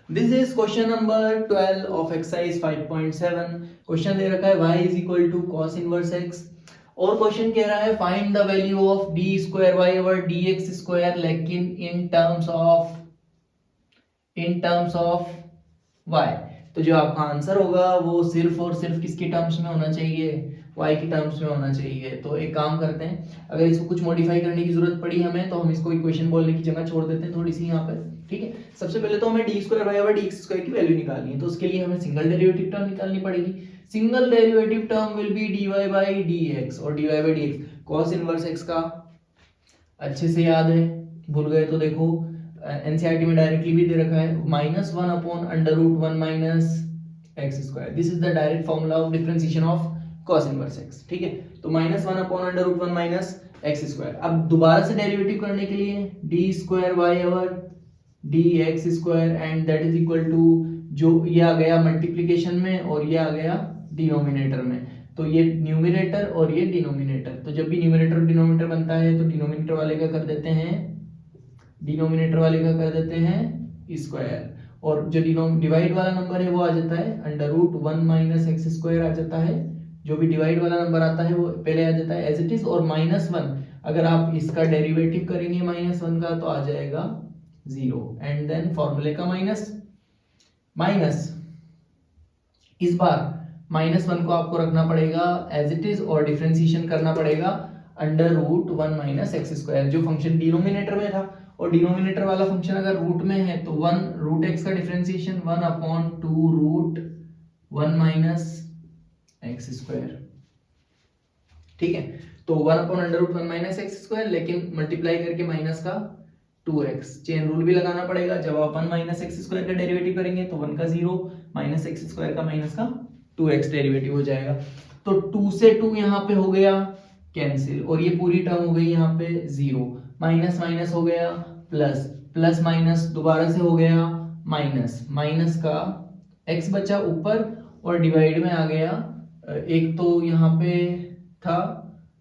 This is question number 12 of exercise 5.7। Question दे रखा है y is equal to cos inverse x और question कह रहा है find the value of d square y over dx square लेकिन in terms of y। तो जो आपका आंसर होगा वो सिर्फ और सिर्फ किसकी टर्म्स में होना चाहिए, y की टर्म्स में होना चाहिए। तो एक काम करते हैं, अगर इसको कुछ मॉडिफाई करने की जरूरत पड़ी हमें तो हम इसको इक्वेशन बोलने की जगह छोड़ देते हैं थोड़ी सी यहाँ पर, ठीक है। सबसे पहले तो हमें d square y over d x square की वैल्यू निकालनी है, तो उसके लिए हमें सिंगल डेरिवेटिव टर्म निकालनी पड़ेगी। Single derivative term will be dy by dx और dy by dx cos inverse x का अच्छे से याद है, भूल गए तो देखो एनसीईआरटी में डायरेक्टली भी दे रखा है -1 upon under root 1 minus x square. This is the direct formula of differentiation of cos inverse x, ठीक है। तो -1 upon under root 1 minus x square. अब दोबारा से डेरिवेटिव करने के लिए d square y over d x square and that is equal to, जो ये आ गया मल्टीप्लीकेशन में और ये आ गया डिनोमिनेटर में, तो ये न्यूमरेटर और ये डिनोमिनेटर। तो जब भी न्यूमरेटर और डिनोमिनेटर बनता है तो डिनोमिनेटर वाले का कर देते हैं स्क्वायर, और जो डिवाइड वाला नंबर है वो आ जाता है under root 1 minus x square आ जाता है। जो भी डिवाइड वाला नंबर आता है वो पहले आ जाता है एज इट इज, और -1 अगर आप इसका डेरिवेटिव करेंगे -1 का तो आ जाएगा 0 एंड देन फॉर्मूले का माइनस इस बार -1 को आपको रखना पड़ेगा एज इट इज और डिफरेंशिएशन करना पड़ेगा under root 1 minus x square, जो फंक्शन डिनोमिनेटर में था। और डिनोमिनेटर वाला फंक्शन अगर रूट में है तो 1 रूट एक्स का differentiation 1 upon 2 root 1 minus x square, ठीक है। तो 1 upon under root 1 minus x square, लेकिन मल्टीप्लाई करके माइनस का 2x, चेन रूल भी लगाना पड़ेगा। जब आप 1 माइनस एक्स स्क्वायर का डेरिवेटिव करेंगे तो 1 का 0 माइनस एक्स स्क्वायर का माइनस का 2x डेरिवेटिव हो जाएगा। तो 2 से 2 यहाँ पे हो गया कैंसिल और ये पूरी टर्म हो गई यहाँ पे 0, माइनस माइनस हो गया प्लस, प्लस माइनस दोबारा से हो गया माइनस, माइनस का x बचा ऊपर और डिवाइड में आ गया। एक तो यहाँ पे था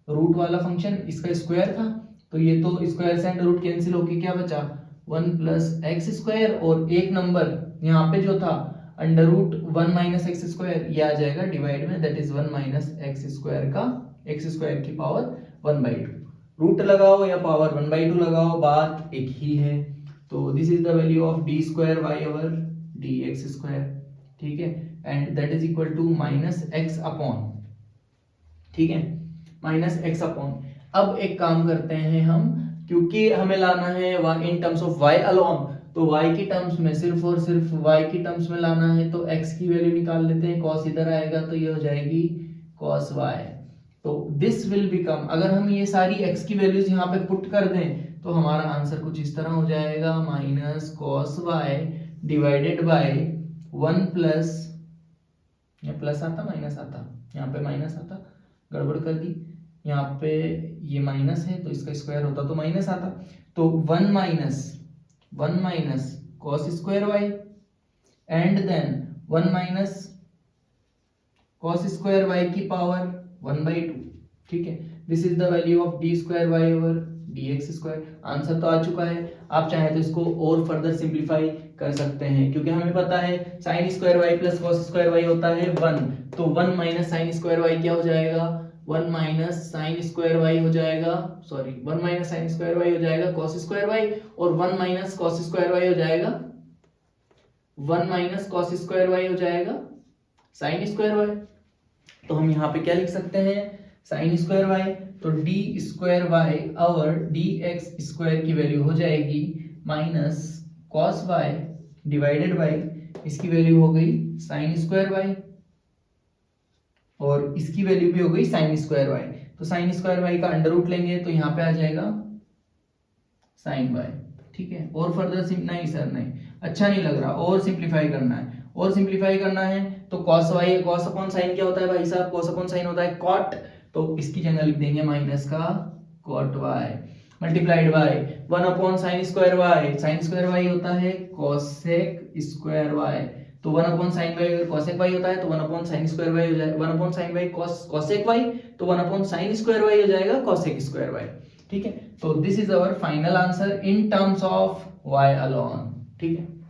रूट वाला फंक्शन, इसका स्क्वायर था, तो ये तो स्क्वायर से अंडर रूट कैंसिल होके क्या बचा 1 प्लस एक्स स्क्वायर, और एक नंबर यहाँ पे जो था under root 1 minus x square, ये आ जाएगा डिवाइड में, that is 1 minus x square का एक्स स्क्वायर की पावर 1/2। रूट लगाओ या पावर 1/2 लगाओ, बात एक ही है। तो this is the value of d square y over d x square, ठीक है, and that is equal to minus x upon, ठीक है, माइनस एक्स अपॉन। अब एक काम करते हैं हम, क्योंकि हमें लाना है इन टर्म्स ऑफ y अलोन, तो y की टर्म्स में सिर्फ और सिर्फ y की टर्म्स में लाना है, तो x की वैल्यू निकाल लेते हैं। cos इधर आएगा तो ये हो जाएगी cos y। तो दिस विल बिकम, अगर हम ये सारी x की वैल्यूज यहाँ पे पुट कर दें तो हमारा आंसर कुछ इस तरह हो जाएगा minus cos y divided by 1 plus, ये प्लस आता माइनस आता, यहाँ पे माइनस आता, गड़बड़ कर दी, यहाँ पे ये माइनस है तो इसका स्क्वायर होता तो माइनस आता, तो 1 minus cos square y and then 1 minus cos square y की पावर 1/2, ठीक है। This is the value of d square y over d x square. Answer तो आ चुका है, आप चाहे तो इसको और फर्दर सिंप्लीफाई कर सकते हैं, क्योंकि हमें पता है sine square y plus cos square y होता है 1, तो 1 माइनस साइन स्क्वायर वाई क्या हो जाएगा, 1 माइनस साइन स्क्वायर वाई हो जाएगा, sorry 1 minus sine square y हो जाएगा कॉस स्क्वायर वाई, और 1 माइनस कॉस स्क्वायर वाई हो जाएगा 1 माइनस कॉस स्क्वायर वाई हो जाएगा साइन स्क्वायर वाई। तो हम यहाँ पे क्या लिख सकते हैं, साइन स्क्वायर वाई, तो d square y over d x square की वैल्यू हो जाएगी minus cos y divided by, इसकी वैल्यू हो गई साइन स्क्वायर वाई और इसकी वैल्यू भी हो गई साइन स्क्वायर वाई। तो साइन स्क्वायर वाई का अंडर रूट लेंगे तो यहाँ पे आ जाएगा साइन वाई, ठीक है। और फर्दर नहीं सर नहीं, अच्छा नहीं लग रहा, और सिंप्लीफाई करना है, और सिंप्लीफाई करना है तो cos y, cos upon sine क्या होता है भाई साहब, cos अपॉन साइन होता है cot, तो इसकी जगह लिख देंगे माइनस का cot y multiplied by 1 upon sine square y, sine square y होता है cosec स्क्वायर y, तो 1 अपॉन साइन y अगर cosec y होता है तो 1 अपॉन साइन स्क्वायर y हो जाएगा, 1 upon sine y cosec y, तो 1 अपॉन साइन स्क्वायर y हो जाएगा cosec स्क्वायर y, ठीक है। तो this is our final answer in terms of y alone, ठीक है।